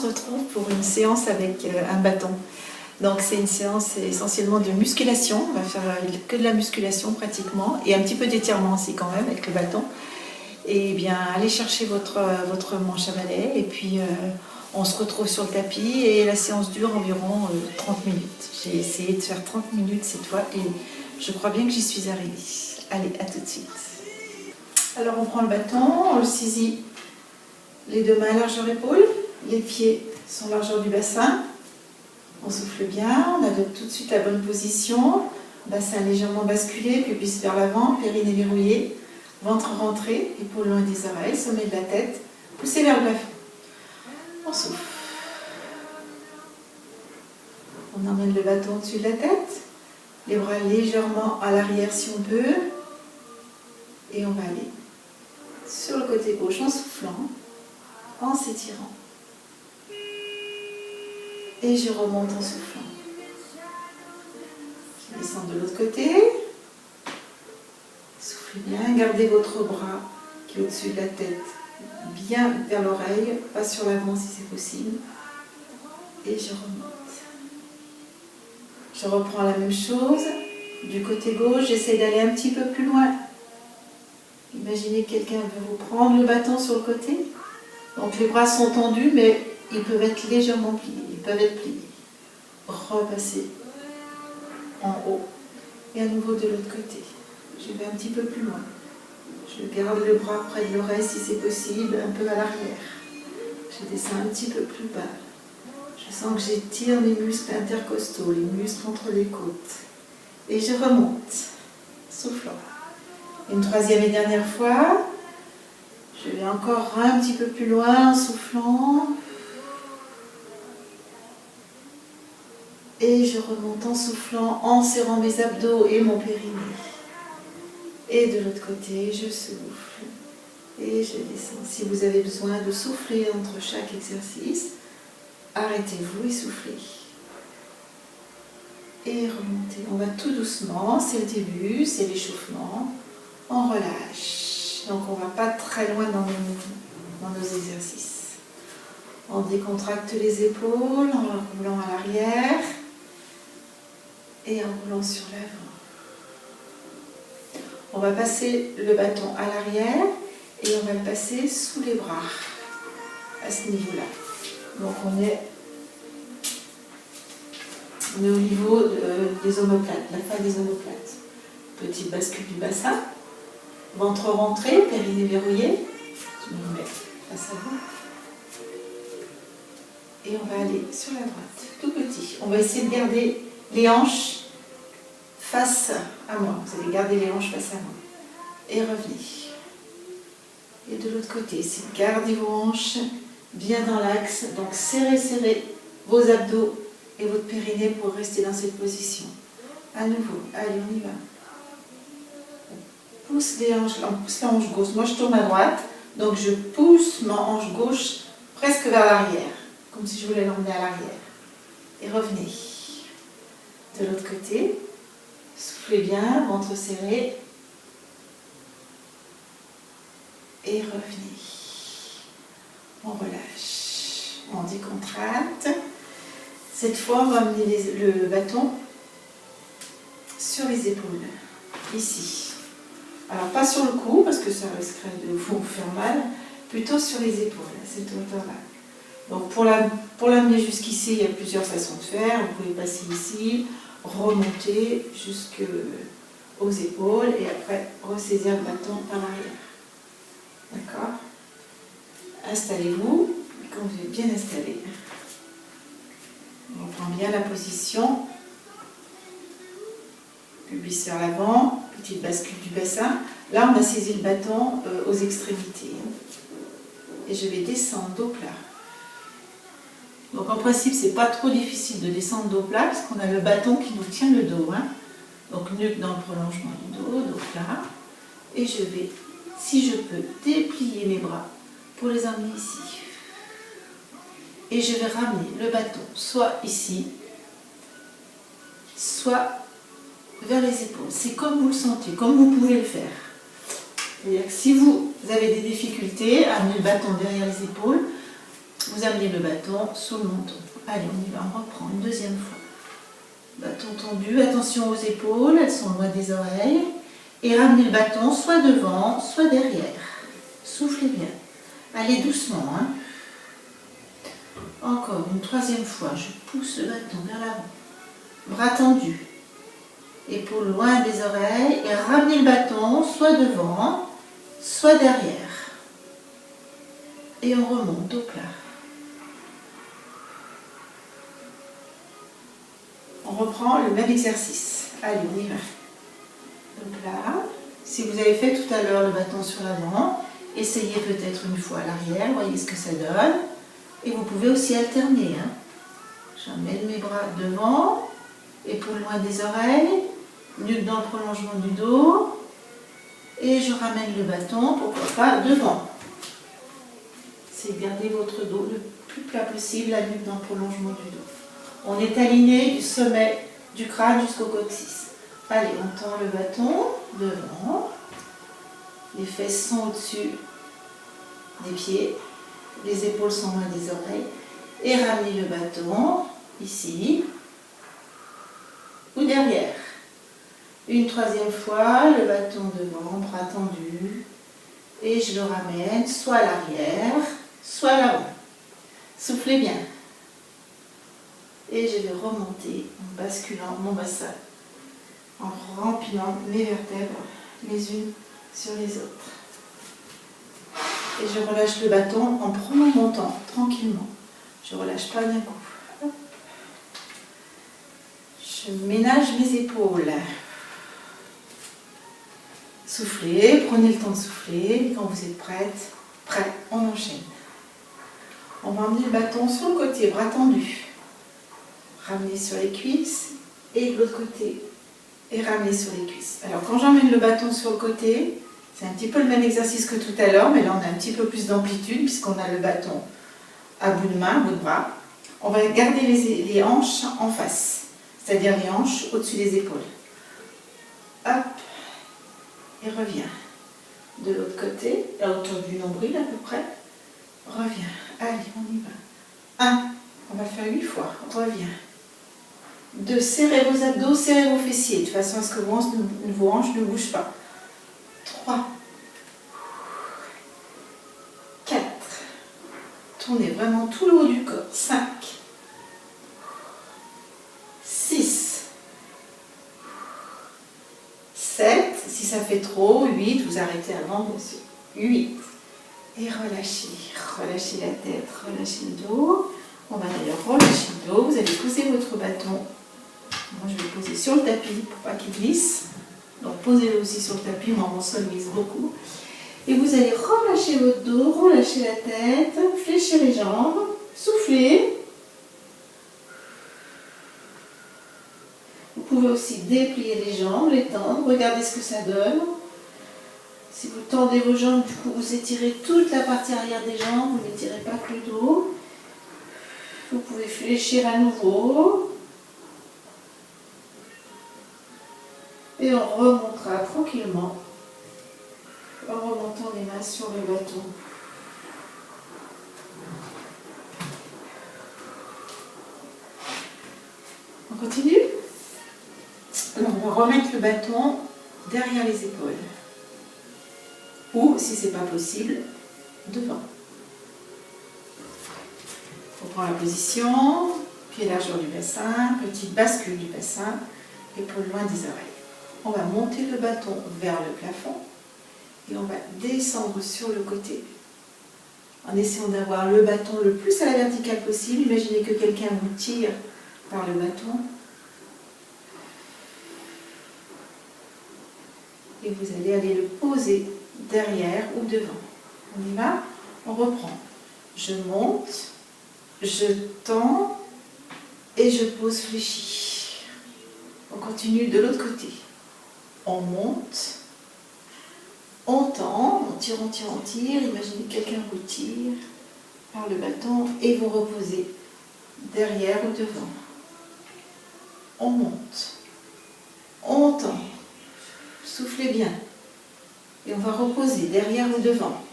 se retrouve pour une séance avec un bâton. Donc c'est une séance essentiellement de musculation, on va faire que de la musculation pratiquement, et un petit peu d'étirement aussi quand même avec le bâton. Et bien allez chercher votre manche à balai, et puis on se retrouve sur le tapis, et la séance dure environ 30 minutes. J'ai essayé de faire 30 minutes cette fois, et je crois bien que j'y suis arrivée. Allez, à tout de suite. Alors on prend le bâton, on le saisit les deux mains à largeur épaule, les pieds sont largeur du bassin. On souffle bien, on adopte tout de suite la bonne position, bassin légèrement basculé, pubis vers l'avant, périnée verrouillé, ventre rentré, épaules loin des oreilles, sommet de la tête, poussé vers le plafond. On souffle. On emmène le bâton au-dessus de la tête, les bras légèrement à l'arrière si on peut, et on va aller sur le côté gauche en soufflant, en s'étirant. Et je remonte en soufflant. Je descends de l'autre côté. Soufflez bien, gardez votre bras qui est au-dessus de la tête, bien vers l'oreille, pas sur l'avant si c'est possible. Et je remonte. Je reprends la même chose. Du côté gauche, j'essaie d'aller un petit peu plus loin. Imaginez que quelqu'un veut vous prendre le bâton sur le côté. Donc les bras sont tendus, mais ils peuvent être légèrement pliés. Ils peuvent être pliés. Repasser en haut. Et à nouveau de l'autre côté. Je vais un petit peu plus loin. Je garde le bras près de l'oreille si c'est possible, un peu à l'arrière. Je descends un petit peu plus bas. Je sens que j'étire les muscles intercostaux, les muscles entre les côtes. Et je remonte, soufflant. Une troisième et dernière fois. Je vais encore un petit peu plus loin en soufflant. Et je remonte en soufflant, en serrant mes abdos et mon périnée. Et de l'autre côté, je souffle. Et je descends. Si vous avez besoin de souffler entre chaque exercice, arrêtez-vous et soufflez. Et remontez. On va tout doucement. C'est le début, c'est l'échauffement. On relâche. Donc on ne va pas très loin dans nos mouvements, dans nos exercices. On décontracte les épaules en roulant à l'arrière. Et en roulant sur l'avant. On va passer le bâton à l'arrière et on va le passer sous les bras, à ce niveau-là. Donc on est au niveau des omoplates, la fin des omoplates. Petite bascule du bassin, ventre rentré, périnée verrouillé. Je me mets face à vous. Et on va aller sur la droite, tout petit. On va essayer de garder les hanches face à moi. Vous allez garder les hanches face à moi. Et revenez. Et de l'autre côté, c'est gardez vos hanches bien dans l'axe. Donc serrez vos abdos et votre périnée pour rester dans cette position. À nouveau, allez, on y va. On pousse les hanches, on pousse la hanche gauche. Moi, je tourne à droite. Donc je pousse ma hanche gauche presque vers l'arrière. Comme si je voulais l'emmener à l'arrière. Et revenez. De l'autre côté. Soufflez bien, ventre serré. Et revenez. On relâche. On décontracte. Cette fois, on va amener le bâton sur les épaules. Ici. Alors, pas sur le cou, parce que ça risquerait de vous faire mal. Plutôt sur les épaules, à cette hauteur-là. Donc, pour l'amener jusqu'ici, il y a plusieurs façons de faire. Vous pouvez passer ici, remonter jusqu'aux épaules et après ressaisir le bâton par l'arrière. D'accord? Installez-vous quand vous êtes bien installé. On prend bien la position. Pubis vers l'avant, petite bascule du bassin. Là, on a saisi le bâton aux extrémités. Et je vais descendre dos plat. Donc en principe, c'est pas trop difficile de descendre dos plat parce qu'on a le bâton qui nous tient le dos. Hein. Donc nuque dans le prolongement du dos plat. Et je vais, si je peux, déplier mes bras pour les emmener ici. Et je vais ramener le bâton soit ici, soit vers les épaules. C'est comme vous le sentez, comme vous pouvez le faire. C'est-à-dire que si vous avez des difficultés à amener le bâton derrière les épaules, vous amenez le bâton sous le menton. Allez, on y va, on reprend une deuxième fois. Bâton tendu, attention aux épaules, elles sont loin des oreilles. Et ramenez le bâton soit devant, soit derrière. Soufflez bien. Allez doucement. Hein. Encore une troisième fois, je pousse le bâton vers l'avant. Bras tendus. Épaules loin des oreilles. Et ramenez le bâton soit devant, soit derrière. Et on remonte au plat. On reprend le même exercice. Allez, on y va. Donc là, si vous avez fait tout à l'heure le bâton sur l'avant, essayez peut-être une fois à l'arrière, voyez ce que ça donne. Et vous pouvez aussi alterner. Hein. J'emmène mes bras devant, épaules loin des oreilles, nuque dans le prolongement du dos. Et je ramène le bâton, pourquoi pas, devant. C'est garder votre dos le plus plat possible, la nuque dans le prolongement du dos. On est aligné du sommet du crâne jusqu'au coccyx. Allez, on tend le bâton devant. Les fesses sont au-dessus des pieds. Les épaules sont loin des oreilles. Et ramenez le bâton ici ou derrière. Une troisième fois, le bâton devant, bras tendus. Et je le ramène soit à l'arrière, soit à l'avant. Soufflez bien. Et je vais remonter en basculant mon bassin, en rempilant mes vertèbres les unes sur les autres. Et je relâche le bâton en prenant mon temps, tranquillement. Je ne relâche pas d'un coup. Je ménage mes épaules. Soufflez, prenez le temps de souffler. Et quand vous êtes prêt, on enchaîne. On va emmener le bâton sur le côté, bras tendus. Ramener sur les cuisses et de l'autre côté et ramener sur les cuisses. Alors quand j'emmène le bâton sur le côté, c'est un petit peu le même exercice que tout à l'heure, mais là on a un petit peu plus d'amplitude puisqu'on a le bâton à bout de main, bout de bras. On va garder les hanches en face, c'est-à-dire les hanches au-dessus des épaules. Hop, et reviens. De l'autre côté, à hauteur du nombril à peu près. Reviens. Allez, on y va. 1, on va faire 8 fois. Reviens. 2, serrez vos abdos, serrez vos fessiers, de façon à ce que vos hanches ne bougent pas. 3, 4, tournez vraiment tout le haut du corps. 5, 6, 7, si ça fait trop, 8, vous arrêtez avant, bien sûr. 8, et relâchez, relâchez la tête, relâchez le dos. On va d'ailleurs relâcher le dos, vous allez poser votre bâton. Moi je vais le poser sur le tapis pour pas qu'il glisse. Donc posez-le aussi sur le tapis, moi mon sol glisse beaucoup. Et vous allez relâcher votre dos, relâcher la tête, fléchir les jambes, souffler. Vous pouvez aussi déplier les jambes, les tendre, regardez ce que ça donne. Si vous tendez vos jambes, du coup vous étirez toute la partie arrière des jambes, vous n'étirez pas que le dos. Vous pouvez fléchir à nouveau. Et on remontera tranquillement en remontant les mains sur le bâton. On continue? Alors, on va remettre le bâton derrière les épaules. Ou, si ce n'est pas possible, devant. On prend la position, pied largeur du bassin, petite bascule du bassin, épaules loin des oreilles. On va monter le bâton vers le plafond et on va descendre sur le côté en essayant d'avoir le bâton le plus à la verticale possible. Imaginez que quelqu'un vous tire par le bâton et vous allez aller le poser derrière ou devant. On y va? On reprend. Je monte, je tends et je pose fléchi. On continue de l'autre côté. On monte, on tend, on tire, on tire, on tire. Imaginez que quelqu'un vous tire par le bâton et vous reposez derrière ou devant. On monte, on tend, soufflez bien. Et on va reposer derrière ou devant.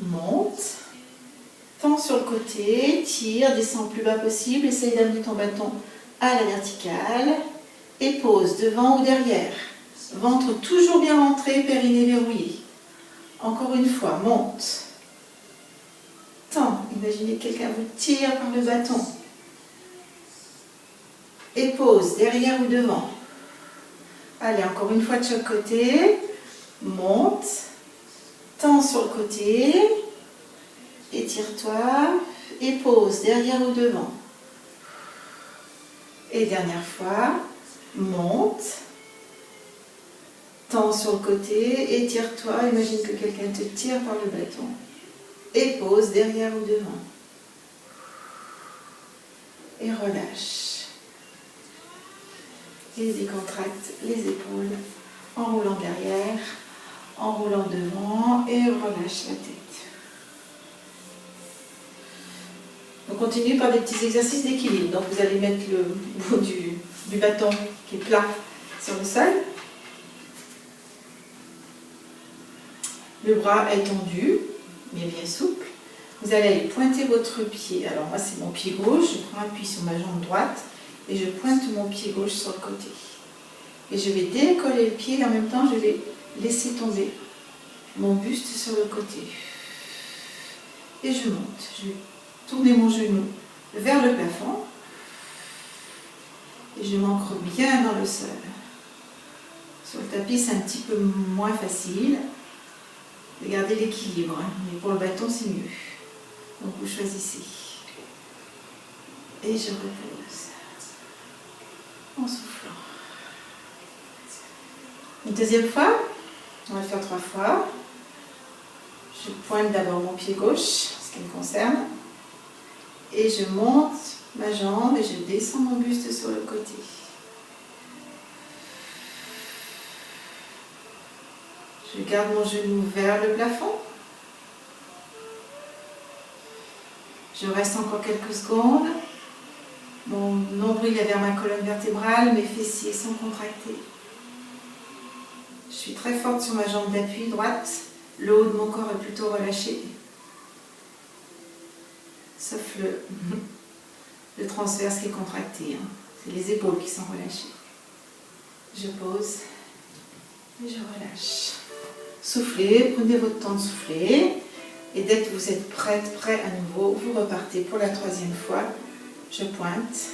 Monte, Tends sur le côté, tire, descends le plus bas possible, essaye d'amener ton bâton à la verticale et pose devant ou derrière. Ventre toujours bien rentré, périnée verrouillé. Encore une fois, monte. Tends, imaginez que quelqu'un vous tire par le bâton. Et pose derrière ou devant. Allez, encore une fois de chaque côté. Monte. Tends sur le côté. Étire-toi. Et pose derrière ou devant. Et dernière fois. Monte. Tends sur le côté. Étire-toi. Imagine que quelqu'un te tire par le bâton. Et pose derrière ou devant. Et relâche. Et décontracte les épaules en roulant derrière, en roulant devant et relâche la tête. On continue par des petits exercices d'équilibre. Donc vous allez mettre le bout du bâton qui est plat sur le sol. Le bras est tendu, mais bien souple. Vous allez aller pointer votre pied. Alors moi c'est mon pied gauche, je prends appui sur ma jambe droite. Et je pointe mon pied gauche sur le côté. Et je vais décoller le pied et en même temps je vais laisser tomber mon buste sur le côté. Et je monte. Je vais tourner mon genou vers le plafond. Et je m'ancre bien dans le sol. Sur le tapis c'est un petit peu moins facile. Regardez l'équilibre. Mais pour le bâton c'est mieux. Donc vous choisissez. Et je repose. En soufflant. Une deuxième fois, on va le faire 3 fois. Je pointe d'abord mon pied gauche, ce qui me concerne, et je monte ma jambe et je descends mon buste sur le côté. Je garde mon genou vers le plafond. Je reste encore quelques secondes. Mon nombril est vers ma colonne vertébrale, mes fessiers sont contractés. Je suis très forte sur ma jambe d'appui droite. Le haut de mon corps est plutôt relâché. Sauf le transverse qui est contracté. C'est les épaules qui sont relâchées. Je pose et je relâche. Soufflez, prenez votre temps de souffler. Et dès que vous êtes prêt à nouveau, vous repartez pour la 3e fois. Je pointe,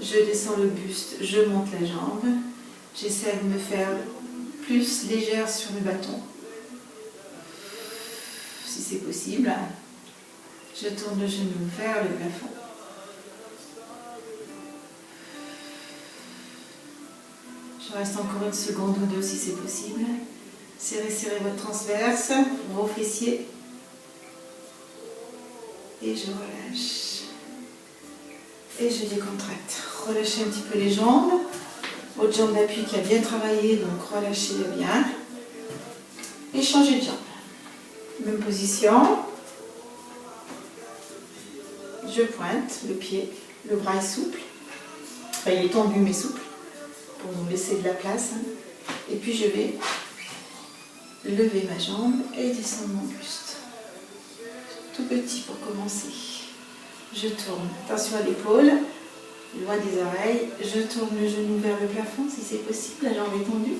je descends le buste, je monte la jambe, j'essaie de me faire plus légère sur le bâton, si c'est possible. Je tourne le genou vers le plafond. Je reste encore une seconde ou deux si c'est possible. Serrez votre transverse, vos fessiers. Et je relâche. Et je décontracte. Relâchez un petit peu les jambes. Votre jambe d'appui qui a bien travaillé, donc relâchez-le bien. Et changez de jambe. Même position. Je pointe le pied. Le bras est souple. Enfin, il est tendu mais souple. Pour nous laisser de la place. Et puis je vais lever ma jambe et descendre mon buste. Tout petit pour commencer. Je tourne, attention à l'épaule, loin des oreilles. Je tourne le genou vers le plafond si c'est possible, la jambe est tendue.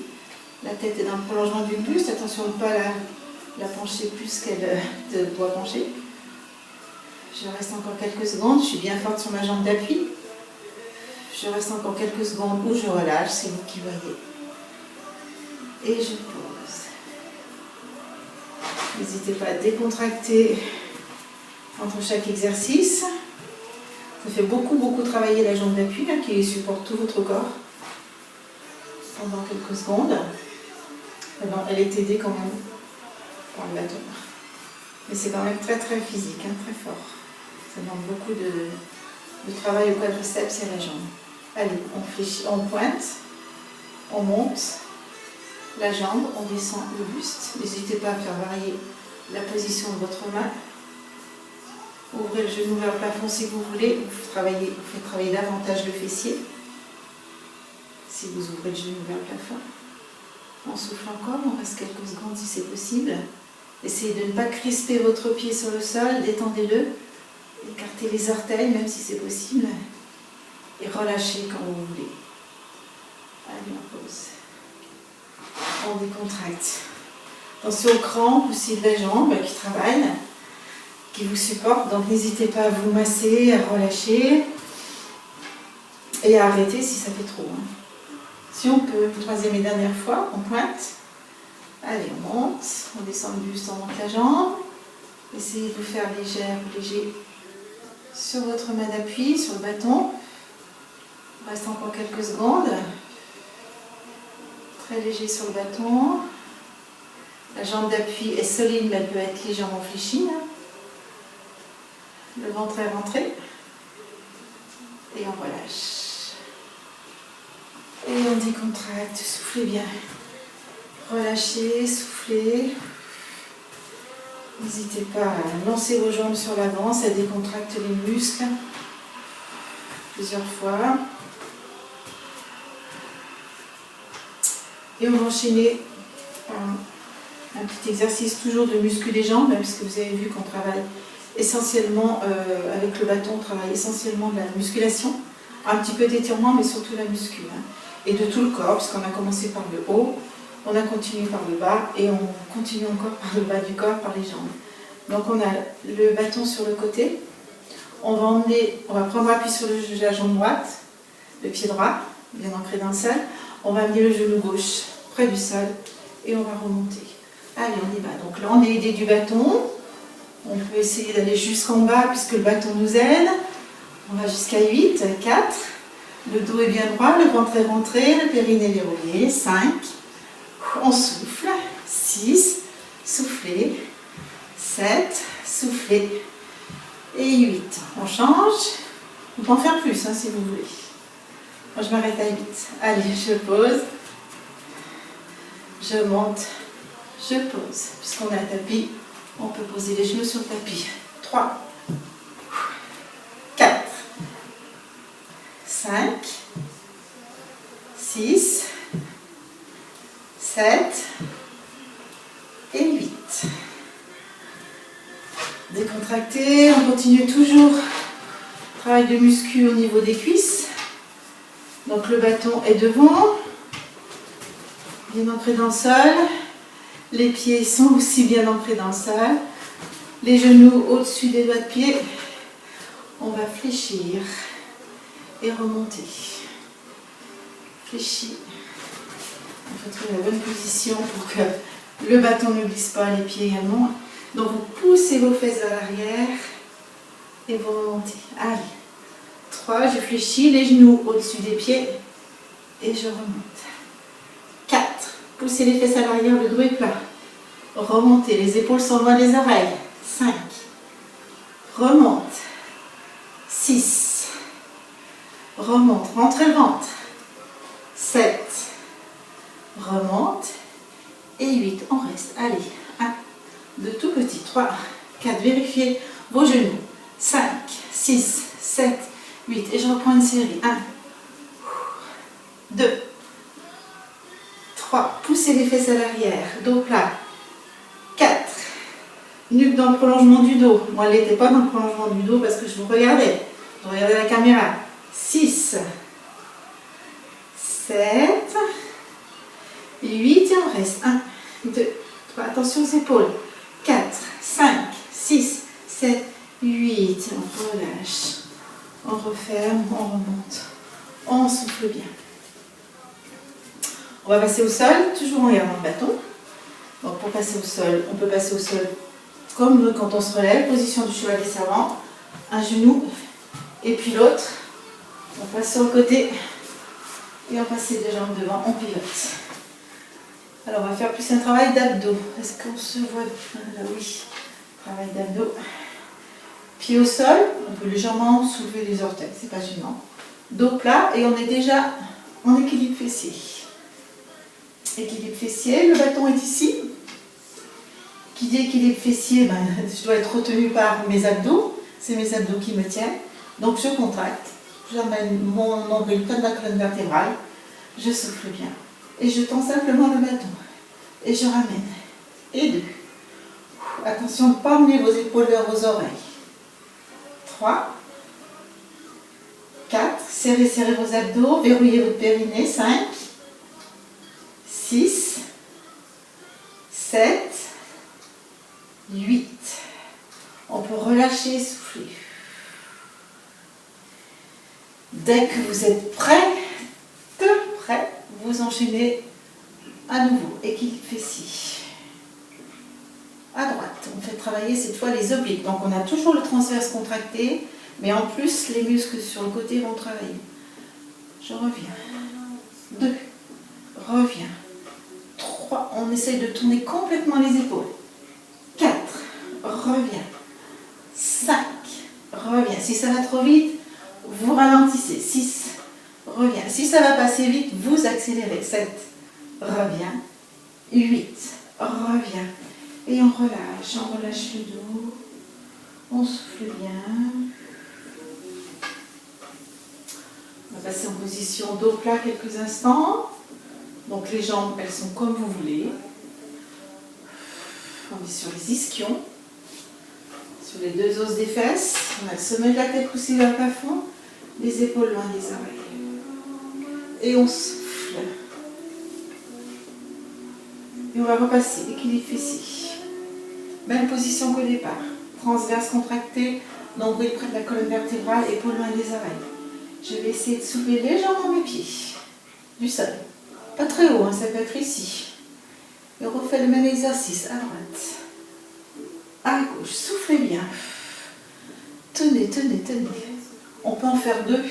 La tête est dans le prolongement du buste, attention de ne pas la pencher plus qu'elle doit pencher. Je reste encore quelques secondes, je suis bien forte sur ma jambe d'appui. Je reste encore quelques secondes où je relâche, c'est vous qui voyez. Et je pose. N'hésitez pas à décontracter entre chaque exercice. Ça fait beaucoup travailler la jambe d'appui qui supporte tout votre corps pendant quelques secondes. Alors, elle est aidée quand même par le bâton. Mais c'est quand même très physique, très fort. Ça demande beaucoup de travail au quadriceps et à la jambe. Allez, on fléchit, on pointe, on monte la jambe, on descend le buste. N'hésitez pas à faire varier la position de votre main. Ouvrez le genou vers le plafond si vous voulez. Vous faites travailler davantage le fessier. Si vous ouvrez le genou vers le plafond. On souffle encore, on reste quelques secondes si c'est possible. Essayez de ne pas crisper votre pied sur le sol, détendez-le, écartez les orteils même si c'est possible et relâchez quand vous voulez. Allez, on pose. On décontracte. Attention aux crampes aussi de la jambe qui travaillent, qui vous supportent, donc n'hésitez pas à vous masser, à relâcher et à arrêter si ça fait trop. Si on peut, une troisième et dernière fois, on pointe. Allez, on monte, on descend le buste, on monte la jambe. Essayez de vous faire léger sur votre main d'appui, sur le bâton. Il reste encore quelques secondes. Très léger sur le bâton. La jambe d'appui est solide, mais elle peut être légèrement fléchie. Le ventre est rentré. Et on relâche. Et on décontracte, soufflez bien. Relâchez, soufflez. N'hésitez pas à lancer vos jambes sur l'avant, ça décontracte les muscles. Plusieurs fois. Et on va enchaîner un petit exercice toujours de muscu des jambes, puisque vous avez vu qu'on travaille essentiellement avec le bâton, on travaille essentiellement de la musculation. Un petit peu d'étirement, mais surtout la muscu. Et de tout le corps, puisqu'on a commencé par le haut. On a continué par le bas et on continue encore par le bas du corps, par les jambes. Donc on a le bâton sur le côté. On va prendre appui sur la jambe droite, le pied droit, bien ancré dans le sol. On va amener le genou gauche près du sol et on va remonter. Allez, on y va. Donc là, on est aidé du bâton. On peut essayer d'aller jusqu'en bas puisque le bâton nous aide. On va jusqu'à 8, 4. Le dos est bien droit, le ventre est rentré, le périnée est verrouillé. 5. On souffle, 6, soufflez, 7, soufflez, et 8. On change, on peut en faire plus si vous voulez. Moi je m'arrête à 8. Allez, je pose, je monte, je pose. Puisqu'on a un tapis, on peut poser les genoux sur le tapis. 3, 4, 5, 6, 7 et 8. Décontracté, on continue toujours. Travail de muscu au niveau des cuisses. Donc le bâton est devant, bien ancré dans le sol. Les pieds sont aussi bien ancrés dans le sol. Les genoux au-dessus des doigts de pied. On va fléchir et remonter. Fléchir. Il faut trouver la bonne position pour que le bâton ne glisse pas, les pieds également. Donc vous poussez vos fesses vers l'arrière et vous remontez. Allez, 3, je fléchis, les genoux au-dessus des pieds et je remonte. 4, poussez les fesses à l'arrière, le dos est plat. Remontez, les épaules sont loin des oreilles. 5, remonte. 6, remonte, rentrez le ventre. 7, remonte et 8, on reste. Allez, 1, de tout petit, 3, 4, vérifiez vos genoux. 5, 6, 7, 8 et je reprends une série. 1, 2, 3, poussez les fesses à l'arrière, dos plat. 4, nuque dans le prolongement du dos. Moi, elle n'était pas dans le prolongement du dos parce que je vous regardais. Je regardais la caméra. 6, 7, 8 et on reste. 1, 2, 3, attention aux épaules. 4, 5, 6, 7, 8. On relâche. On referme, on remonte. On souffle bien. On va passer au sol, toujours en regardant le bâton. Donc pour passer au sol, on peut passer au sol comme quand on se relève, position du cheval des servants, un genou et puis l'autre. On passe sur le côté et on passe les deux jambes devant, on pivote. Alors on va faire plus un travail d'abdos. Est-ce qu'on se voit? Là, oui, travail d'abdos. Pied au sol, on peut légèrement soulever les orteils, c'est pas gênant. Dos plat et on est déjà en équilibre fessier. Équilibre fessier, le bâton est ici. Qui dit équilibre fessier, je dois être retenue par mes abdos. C'est mes abdos qui me tiennent. Donc je contracte. J'emmène mon nombril comme la colonne vertébrale. Je souffle bien. Et je tends simplement le bâton. Et je ramène. Et 2. Attention de ne pas emmener vos épaules vers vos oreilles. 3, 4, serrez vos abdos, verrouillez votre périnée. 5, 6, 7, 8. On peut relâcher et souffler. Dès que vous êtes prêt, vous enchaînez à nouveau. Équilibre fessier. À droite, on fait travailler cette fois les obliques. Donc on a toujours le transverse contracté, mais en plus les muscles sur le côté vont travailler. Je reviens. 2, reviens. 3, on essaye de tourner complètement les épaules. 4, reviens. 5, reviens. Si ça va trop vite, vous ralentissez. 6, reviens. Si ça va passer vite, vous accélérez. 7, reviens. 8, reviens. Et on relâche le dos. On souffle bien. On va passer en position dos plat quelques instants. Donc les jambes, elles sont comme vous voulez. On est sur les ischions. Sur les deux os des fesses. On a le sommet de la tête poussé vers le plafond. Les épaules loin des oreilles. Et on souffle. Et on va repasser, équilibre fessier. Même position qu'au départ. Transverse contracté, nombril près de la colonne vertébrale, épaules loin des oreilles. Je vais essayer de soulever légèrement mes pieds du sol. Pas très haut, hein, ça peut être ici. Et on refait le même exercice à droite. À gauche, soufflez bien. Tenez. On peut en faire 2,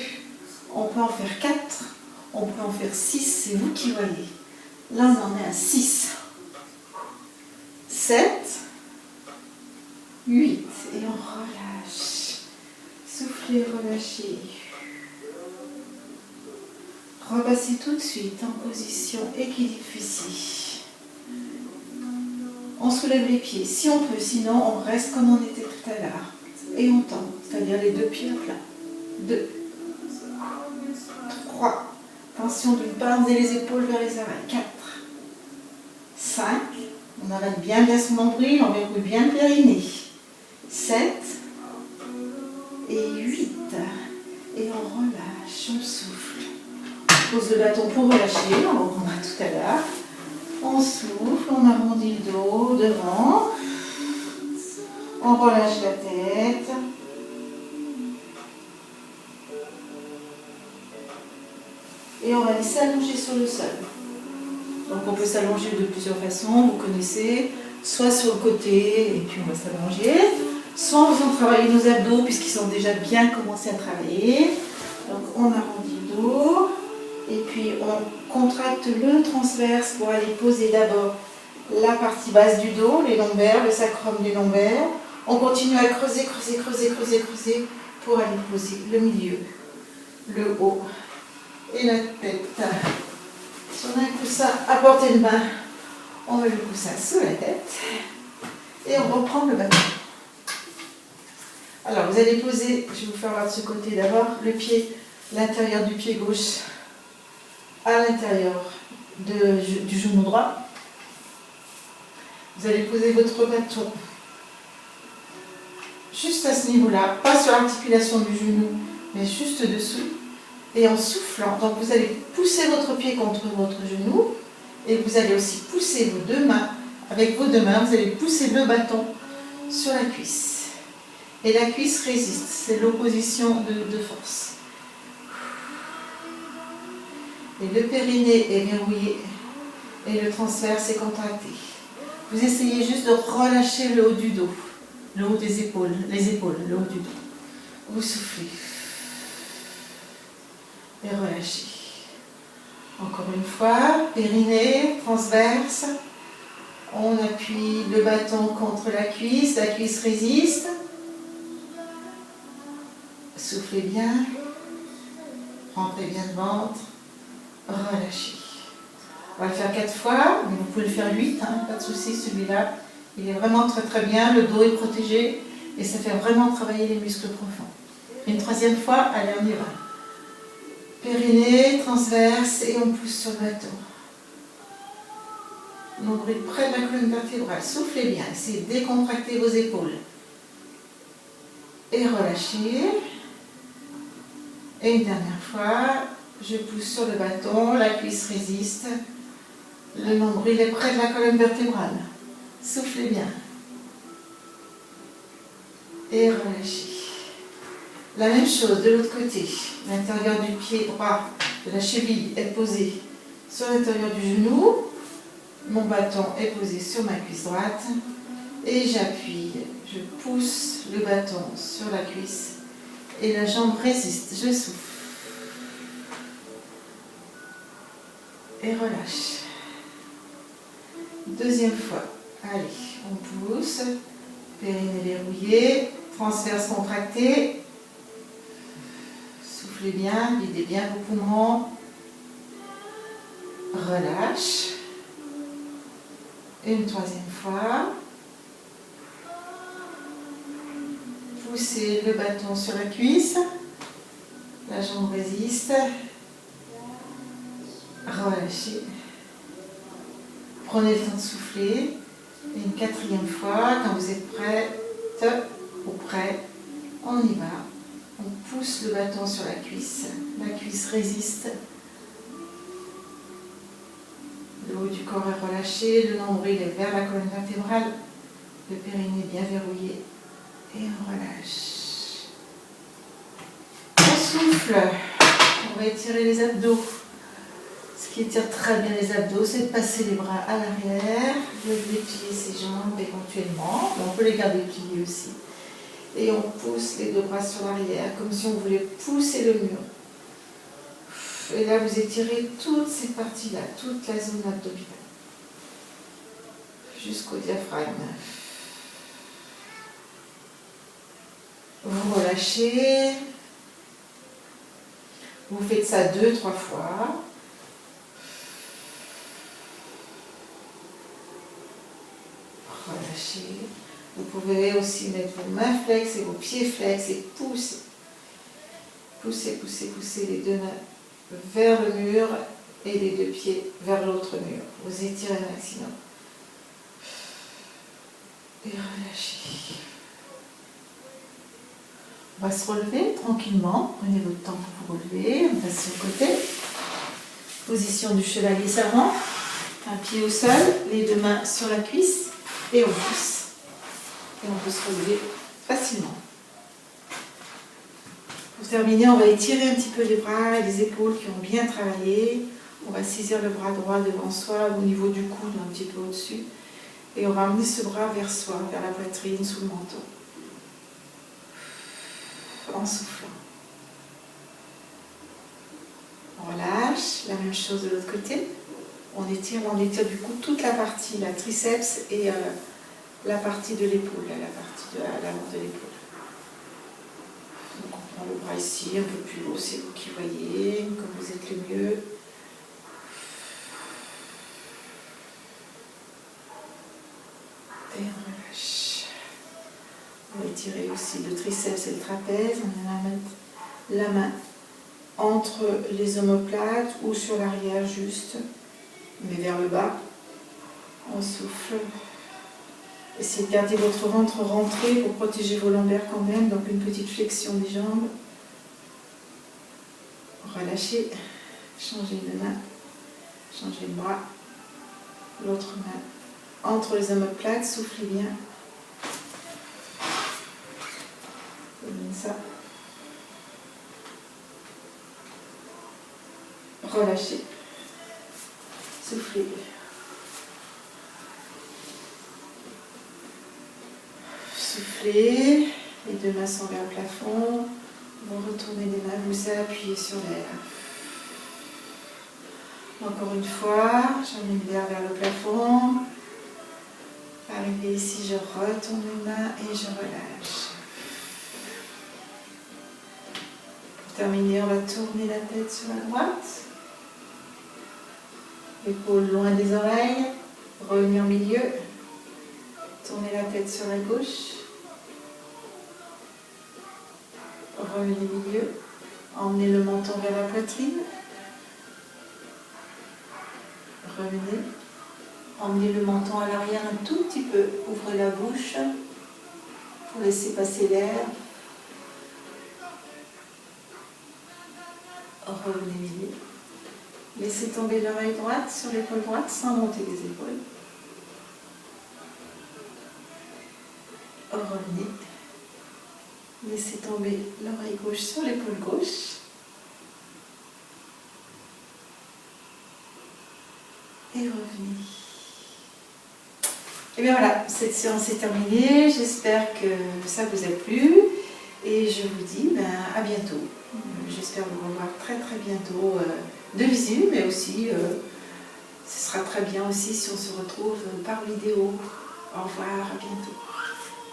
on peut en faire 4, on peut en faire 6, c'est vous qui voyez. Là, on en est à 6. 7, 8, et on relâche. Soufflez, relâchez. Repassez tout de suite en position équilibre fessier. On soulève les pieds si on peut, sinon on reste comme on était tout à l'heure. Et on tend, c'est-à-dire les deux pieds à plat. 2, 3, attention de ne pas emmener les épaules vers les oreilles. 4, 5, on arrête bien son nombril, on verrouille bien le périnée. 7 et 8. Et on relâche, on souffle. On pose le bâton pour relâcher, on reprendra tout à l'heure. On souffle, on arrondit le dos devant. On relâche la tête. Et on va les s'allonger sur le sol. Donc on peut s'allonger de plusieurs façons, vous connaissez. Soit sur le côté, et puis on va s'allonger. Soit en faisant travailler nos abdos, puisqu'ils sont déjà bien commencés à travailler. Donc on arrondit le dos. Et puis on contracte le transverse pour aller poser d'abord la partie basse du dos, les lombaires, le sacrum des lombaires. On continue à creuser pour aller poser le milieu, le haut et la tête. Si on a un coussin à portée de main, on met le coussin sous la tête et on reprend le bâton. Alors vous allez poser, je vais vous faire voir de ce côté d'abord, le pied, l'intérieur du pied gauche à l'intérieur du genou droit. Vous allez poser votre bâton juste à ce niveau-là, pas sur l'articulation du genou, mais juste dessous. Et en soufflant, donc vous allez pousser votre pied contre votre genou et vous allez aussi pousser vos deux mains. Avec vos deux mains, vous allez pousser le bâton sur la cuisse. Et la cuisse résiste, c'est l'opposition de force. Et le périnée est verrouillé et le transverse est contracté. Vous essayez juste de relâcher le haut du dos, le haut des épaules, les épaules, le haut du dos. Vous soufflez. Et relâchez. Encore une fois, périnée, transverse. On appuie le bâton contre la cuisse résiste. Soufflez bien. Rentrez bien le ventre. Relâchez. On va le faire 4 fois, mais vous pouvez le faire 8, hein, pas de souci, celui-là. Il est vraiment très très bien, le dos est protégé et ça fait vraiment travailler les muscles profonds. Une 3e fois, allez, on y va. Périnée, transverse et on pousse sur le bâton. Nombril près de la colonne vertébrale. Soufflez bien. Essayez de décontracter vos épaules. Et relâchez. Et une dernière fois, je pousse sur le bâton, la cuisse résiste. Le nombril est près de la colonne vertébrale. Soufflez bien. Et relâchez. La même chose de l'autre côté. L'intérieur du pied droit de la cheville est posé sur l'intérieur du genou. Mon bâton est posé sur ma cuisse droite. Et j'appuie. Je pousse le bâton sur la cuisse. Et la jambe résiste. Je souffle. Et relâche. Deuxième fois. Allez, on pousse. Périnée verrouillé. Transverse contracté. Soufflez bien, videz bien vos poumons. Relâche. Et une troisième fois. Poussez le bâton sur la cuisse. La jambe résiste. Relâchez. Prenez le temps de souffler. Et une quatrième fois, quand vous êtes prête ou prêt, on y va. On pousse le bâton sur la cuisse. La cuisse résiste. Le haut du corps est relâché. Le nombril est vers la colonne vertébrale. Le périnée bien verrouillé. Et on relâche. On souffle. On va étirer les abdos. Ce qui étire très bien les abdos, c'est de passer les bras à l'arrière, de déplier ses jambes éventuellement. On peut les garder pliés aussi. Et on pousse les deux bras sur l'arrière, comme si on voulait pousser le mur. Et là, vous étirez toutes ces parties-là, toute la zone abdominale, jusqu'au diaphragme. Vous relâchez. Vous faites ça 2-3 fois. Relâchez. Vous pouvez aussi mettre vos mains flex et vos pieds flex et pousser. Poussez, poussez, poussez les deux mains vers le mur et les deux pieds vers l'autre mur. Vous étirez un maximum. Et relâchez. On va se relever tranquillement. Prenez votre temps pour vous relever. On passe sur le côté. Position du chevalier servant. Un pied au sol, les deux mains sur la cuisse. Et on pousse. Et on peut se relever facilement. Pour terminer, on va étirer un petit peu les bras et les épaules qui ont bien travaillé. On va saisir le bras droit devant soi, au niveau du coude, un petit peu au-dessus. Et on va amener ce bras vers soi, vers la poitrine, sous le menton. En soufflant. On relâche. La même chose de l'autre côté. On étire du coup toute la partie, la triceps et la partie de l'épaule, la partie de l'avant de l'épaule. Donc on prend le bras ici, un peu plus haut, c'est vous qui voyez, comme vous êtes le mieux. Et on relâche. On va étirer aussi le triceps et le trapèze. On va mettre la main entre les omoplates ou sur l'arrière juste, mais vers le bas. On souffle. Essayez de garder votre ventre rentré pour protéger vos lombaires quand même, donc une petite flexion des jambes. Relâchez, changez de main, changez le bras, l'autre main entre les omoplates, soufflez bien. Comme ça. Relâchez, soufflez. Soufflez, les deux mains sont vers le plafond, vous retournez les mains, vous appuyez sur l'air. Encore une fois, j'amène l'air vers le plafond. Arrivé ici, je retourne les mains et je relâche. Pour terminer, on va tourner la tête sur la droite. Épaules loin des oreilles, revenir au milieu. Tournez la tête sur la gauche. Revenez au milieu. Emmenez le menton vers la poitrine. Revenez. Emmenez le menton à l'arrière un tout petit peu. Ouvrez la bouche pour laisser passer l'air. Revenez. Laissez tomber l'oreille droite sur l'épaule droite sans monter les épaules. Revenez. Laissez tomber l'oreille gauche sur l'épaule gauche. Et revenez. Et bien voilà, cette séance est terminée. J'espère que ça vous a plu. Et je vous dis à bientôt. J'espère vous revoir très très bientôt de visu, mais aussi ce sera très bien aussi si on se retrouve par vidéo. Au revoir, à bientôt.